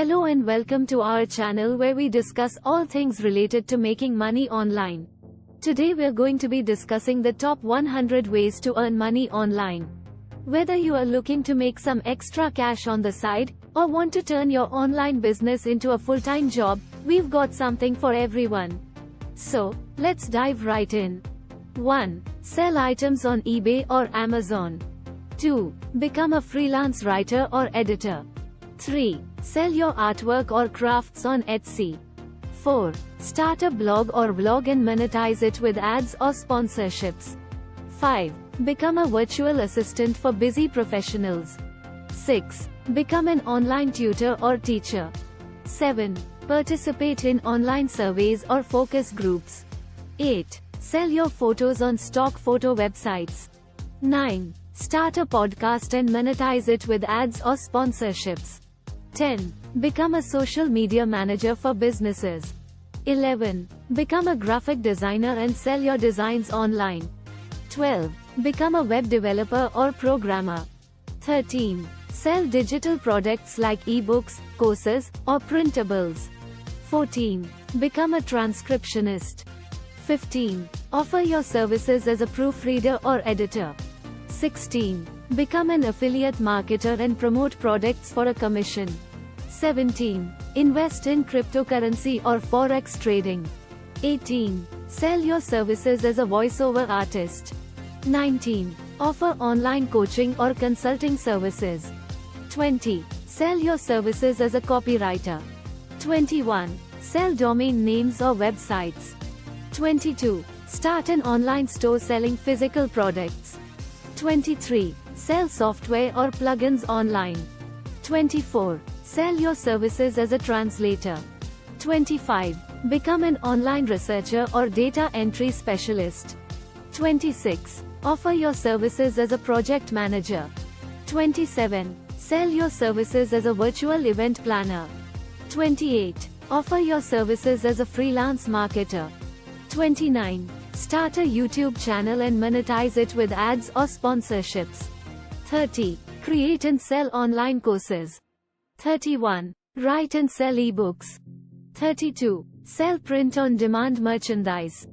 Hello and welcome to our channel where we discuss all things related to making money online. Today we're going to be discussing the top 100 ways to earn money online. Whether you are looking to make some extra cash on the side, or want to turn your online business into a full-time job, we've got something for everyone. So, let's dive right in. 1. Sell items on eBay or Amazon. 2. Become a freelance writer or editor. 3. Sell your artwork or crafts on Etsy. 4. Start a blog or vlog and monetize it with ads or sponsorships. 5. Become a virtual assistant for busy professionals. 6. Become an online tutor or teacher. 7. Participate in online surveys or focus groups. 8. Sell your photos on stock photo websites. 9. Start a podcast and monetize it with ads or sponsorships. 10. Become a social media manager for businesses. 11. Become a graphic designer and sell your designs online. 12. Become a web developer or programmer. 13. Sell digital products like ebooks, courses, or printables. 14. Become a transcriptionist. 15. Offer your services as a proofreader or editor. 16. Become an affiliate marketer and promote products for a commission. 17. Invest in cryptocurrency or forex trading. 18. Sell your services as a voiceover artist. 19. Offer online coaching or consulting services. 20. Sell your services as a copywriter. 21. Sell domain names or websites. 22. Start an online store selling physical products. 23. Sell software or plugins online. 24. Sell your services as a translator. 25. Become an online researcher or data entry specialist. 26. Offer your services as a project manager. 27. Sell your services as a virtual event planner. 28. Offer your services as a freelance marketer. 29. Start a YouTube channel and monetize it with ads or sponsorships. 30. Create and sell online courses. 31. Write and sell ebooks. 32. Sell print-on-demand merchandise.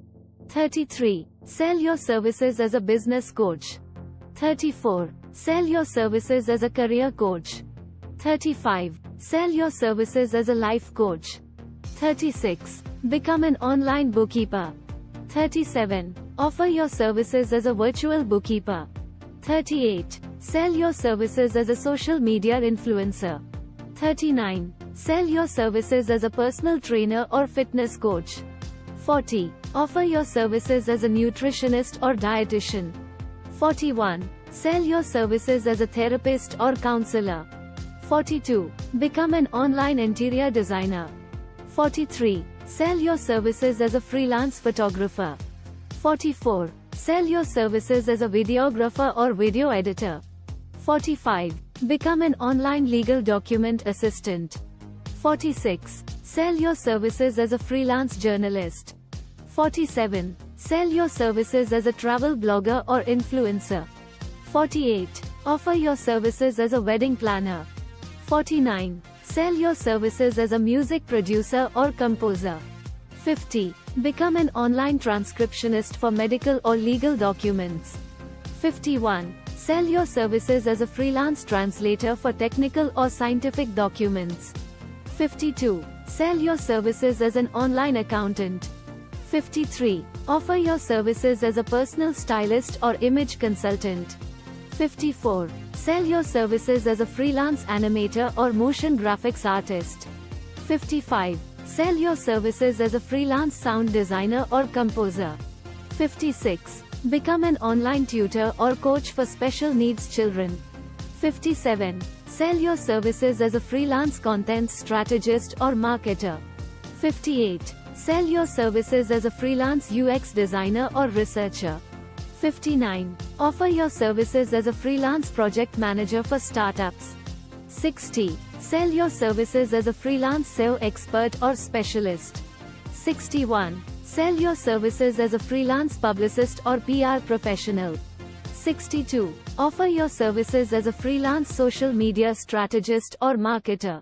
33. Sell your services as a business coach. 34. Sell your services as a career coach. 35. Sell your services as a life coach. 36. Become an online bookkeeper. 37. Offer your services as a virtual bookkeeper. 38. Sell your services as a social media influencer. 39. Sell your services as a personal trainer or fitness coach. 40. Offer your services as a nutritionist or dietitian. 41. Sell your services as a therapist or counselor. 42. Become an online interior designer. 43. Sell your services as a freelance photographer. 44. Sell your services as a videographer or video editor. 45. Become an online legal document assistant. 46. Sell your services as a freelance journalist. 47. Sell your services as a travel blogger or influencer. 48. Offer your services as a wedding planner. 49. Sell your services as a music producer or composer. 50. Become an online transcriptionist for medical or legal documents. 51. Sell your services as a freelance translator for technical or scientific documents. 52. Sell your services as an online accountant. 53. Offer your services as a personal stylist or image consultant. 54. Sell your services as a freelance animator or motion graphics artist. 55. Sell your services as a freelance sound designer or composer. 56. Become an online tutor or coach for special needs children. 57. Sell your services as a freelance content strategist or marketer. 58. Sell your services as a freelance UX designer or researcher. 59. Offer your services as a freelance project manager for startups. 60. Sell your services as a freelance SEO expert or specialist. 61. Sell your services as a freelance publicist or PR professional. 62. Offer your services as a freelance social media strategist or marketer.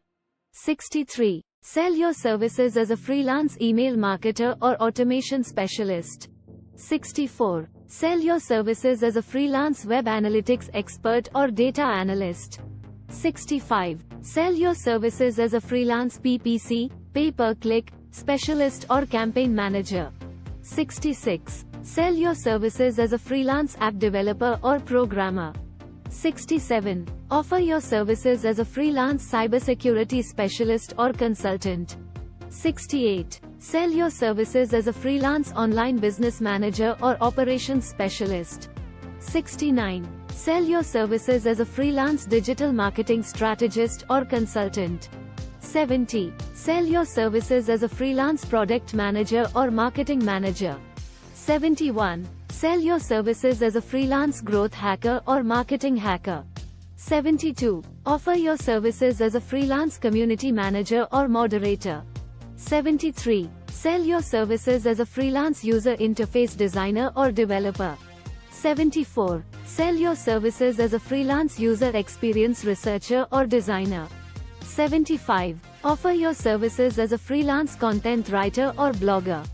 63. Sell your services as a freelance email marketer or automation specialist. 64. Sell your services as a freelance web analytics expert or data analyst. 65. Sell your services as a freelance PPC, pay-per-click, specialist or campaign manager. 66. Sell your services as a freelance app developer or programmer. 67. Offer your services as a freelance cybersecurity specialist or consultant. 68. Sell your services as a freelance online business manager or operations specialist. 69. Sell your services as a freelance digital marketing strategist or consultant. 70. Sell your services as a freelance product manager or marketing manager. 71. Sell your services as a freelance growth hacker or marketing hacker. 72. Offer your services as a freelance community manager or moderator. 73. Sell your services as a freelance user interface designer or developer. 74. Sell your services as a freelance user experience researcher or designer. 75. Offer your services as a freelance content writer or blogger.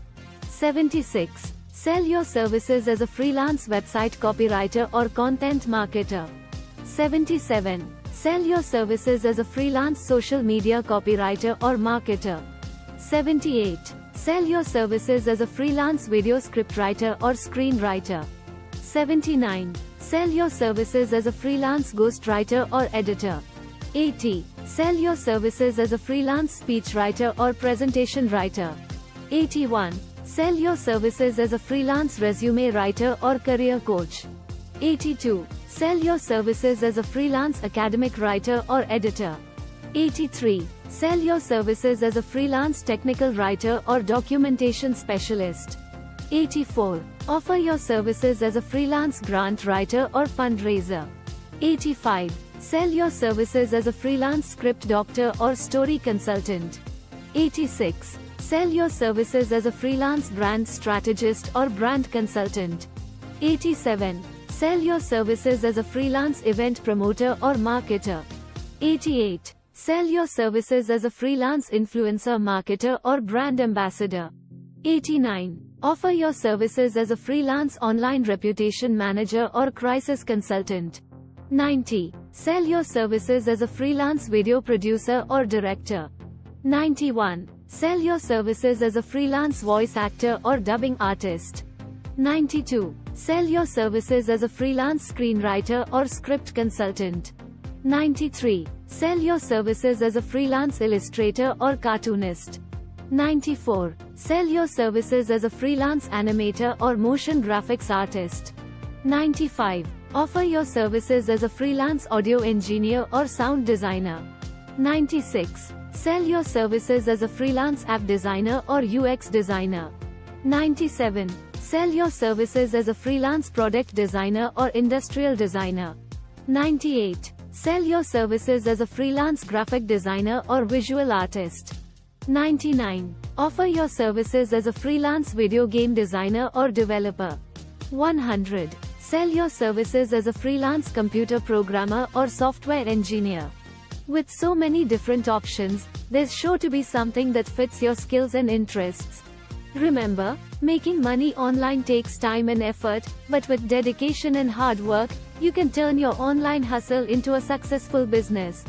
76. Sell your services as a freelance website copywriter or content marketer. 77. Sell your services as a freelance social media copywriter or marketer. 78. Sell your services as a freelance video scriptwriter or screenwriter. 79. Sell your services as a freelance ghostwriter or editor. 80. Sell your services as a freelance speechwriter or presentation writer. 81. Sell your services as a freelance resume writer or career coach. 82. Sell your services as a freelance academic writer or editor. 83. Sell your services as a freelance technical writer or documentation specialist. 84. Offer your services as a freelance grant writer or fundraiser. 85. Sell your services as a freelance script doctor or story consultant. 86. Sell your services as a freelance brand strategist or brand consultant. 87. Sell your services as a freelance event promoter or marketer. 88. Sell your services as a freelance influencer marketer or brand ambassador. 89. Offer your services as a freelance online reputation manager or crisis consultant. 90. Sell your services as a freelance video producer or director. 91. Sell your services as a freelance voice actor or dubbing artist. 92. Sell your services as a freelance screenwriter or script consultant. 93. Sell your services as a freelance illustrator or cartoonist. 94. Sell your services as a freelance animator or motion graphics artist. 95. Offer your services as a freelance audio engineer or sound designer. 96. Sell your services as a freelance app designer or UX designer. 97. Sell your services as a freelance product designer or industrial designer. 98. Sell your services as a freelance graphic designer or visual artist. 99. Offer your services as a freelance video game designer or developer. 100. Sell your services as a freelance computer programmer or software engineer. With so many different options, there's sure to be something that fits your skills and interests. Remember, making money online takes time and effort, but with dedication and hard work, you can turn your online hustle into a successful business.